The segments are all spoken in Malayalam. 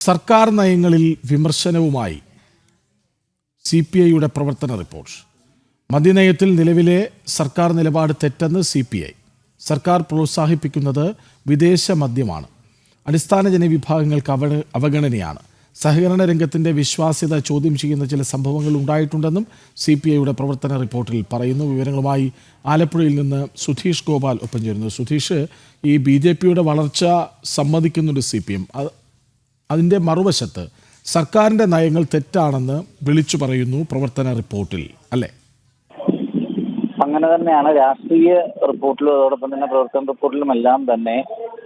സർക്കാർ നയങ്ങളിൽ വിമർശനവുമായി CPIയുടെ പ്രവർത്തന റിപ്പോർട്ട്. മദ്യനയത്തിൽ നിലവിലെ സർക്കാർ നിലപാട് തെറ്റെന്ന് CPI. സർക്കാർ പ്രോത്സാഹിപ്പിക്കുന്നത് വിദേശ മദ്യമാണ്. അടിസ്ഥാന ജനവിഭാഗങ്ങൾക്ക് അവഗണനയാണ്. സഹകരണ രംഗത്തിൻ്റെ വിശ്വാസ്യത ചോദ്യം ചെയ്യുന്ന ചില സംഭവങ്ങൾ ഉണ്ടായിട്ടുണ്ടെന്നും CPIയുടെ പ്രവർത്തന റിപ്പോർട്ടിൽ പറയുന്നു. വിവരങ്ങളുമായി ആലപ്പുഴയിൽ നിന്ന് സുധീഷ് ഗോപാൽ ഒപ്പം ചേരുന്നു. സുധീഷ്, ഈ BJPയുടെ വളർച്ച സമ്മതിക്കുന്നുണ്ട് CPM. അതിൻ്റെ മറുവശത്ത് സർക്കാരിൻ്റെ നയങ്ങൾ തെറ്റാണെന്ന് വിളിച്ചു പറയുന്നു പ്രവർത്തന റിപ്പോർട്ടിൽ, അല്ലേ? അങ്ങനെ തന്നെയാണ് രാഷ്ട്രീയ റിപ്പോർട്ടിലും അതോടൊപ്പം തന്നെ പ്രവർത്തന റിപ്പോർട്ടിലും എല്ലാം തന്നെ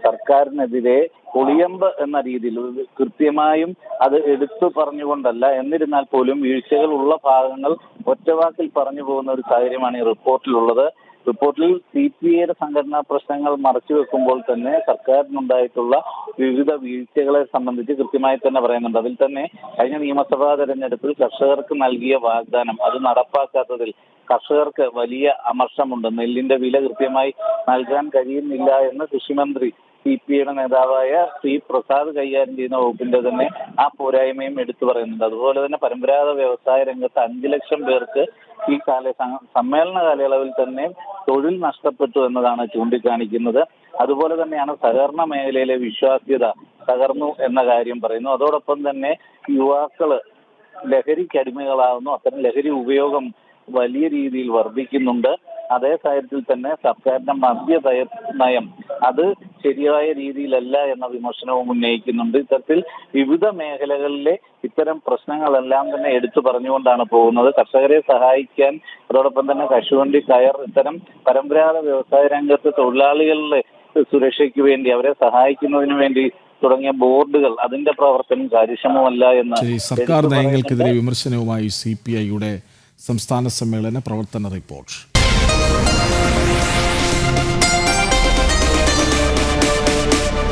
സർക്കാരിനെതിരെ ഒളിയമ്പ് എന്ന രീതിയിൽ കൃത്യമായും അത് എടുത്തു പറഞ്ഞുകൊണ്ടല്ല, എന്നിരുന്നാൽ പോലും വീഴ്ചകൾ ഉള്ള ഭാഗങ്ങൾ ഒറ്റവാക്കിൽ പറഞ്ഞു പോകുന്ന ഒരു സാഹചര്യമാണ് ഈ റിപ്പോർട്ടിലുള്ളത്. റിപ്പോർട്ടിൽ CPIയുടെ സംഘടനാ പ്രശ്നങ്ങൾ മറച്ചു വെക്കുമ്പോൾ തന്നെ സർക്കാരിനുണ്ടായിട്ടുള്ള വിവിധ വീഴ്ചകളെ സംബന്ധിച്ച് കൃത്യമായി തന്നെ പറയുന്നുണ്ട്. അതിൽ തന്നെ കഴിഞ്ഞ നിയമസഭാ തെരഞ്ഞെടുപ്പിൽ കർഷകർക്ക് നൽകിയ വാഗ്ദാനം അത് നടപ്പാക്കാത്തതിൽ കർഷകർക്ക് വലിയ അമർഷമുണ്ട്. നെല്ലിന്റെ വില കൃത്യമായി നൽകാൻ കഴിയുന്നില്ല എന്ന് കൃഷിമന്ത്രി CPIയുടെ നേതാവായ ശ്രീ പ്രസാദ് കൈകാര്യം ചെയ്യുന്ന വകുപ്പിന്റെ തന്നെ ആ പോരായ്മയും എടുത്തു പറയുന്നുണ്ട്. അതുപോലെ തന്നെ പരമ്പരാഗത വ്യവസായ രംഗത്ത് 5 ലക്ഷം പേർക്ക് ഈ സമ്മേളന കാലയളവിൽ തന്നെ തൊഴിൽ നഷ്ടപ്പെട്ടു എന്നതാണ് ചൂണ്ടിക്കാണിക്കുന്നത്. അതുപോലെ തന്നെയാണ് സഹകരണ മേഖലയിലെ വിശ്വാസ്യത തകർന്നു എന്ന കാര്യം പറയുന്നു. അതോടൊപ്പം തന്നെ യുവാക്കള് ലഹരിക്ക് അടിമകളാകുന്നു. അത്തരം ലഹരി ഉപയോഗം വലിയ രീതിയിൽ വർദ്ധിക്കുന്നുണ്ട്. അതേ സാഹചര്യത്തിൽ തന്നെ സർക്കാരിന്റെ മദ്യ നയം അത് ശരിയായ രീതിയിലല്ല എന്ന വിമർശനവും ഉന്നയിക്കുന്നുണ്ട്. ഇത്തരത്തിൽ വിവിധ മേഖലകളിലെ ഇത്തരം പ്രശ്നങ്ങളെല്ലാം തന്നെ എടുത്തു പറഞ്ഞുകൊണ്ടാണ് പോകുന്നത്. കർഷകരെ സഹായിക്കാൻ, അതോടൊപ്പം തന്നെ കശുവണ്ടി, കയർ, ഇത്തരം പരമ്പരാഗത വ്യവസായ രംഗത്ത് തൊഴിലാളികളുടെ സുരക്ഷയ്ക്ക് വേണ്ടി, അവരെ സഹായിക്കുന്നതിന് വേണ്ടി തുടങ്ങിയ ബോർഡുകൾ അതിന്റെ പ്രവർത്തനം കാര്യക്ഷമമല്ല എന്ന് സർക്കാർ നയങ്ങൾക്കെതിരെ വിമർശനവുമായി CPIയുടെ സംസ്ഥാന സമ്മേളന പ്രവർത്തന റിപ്പോർട്ട്.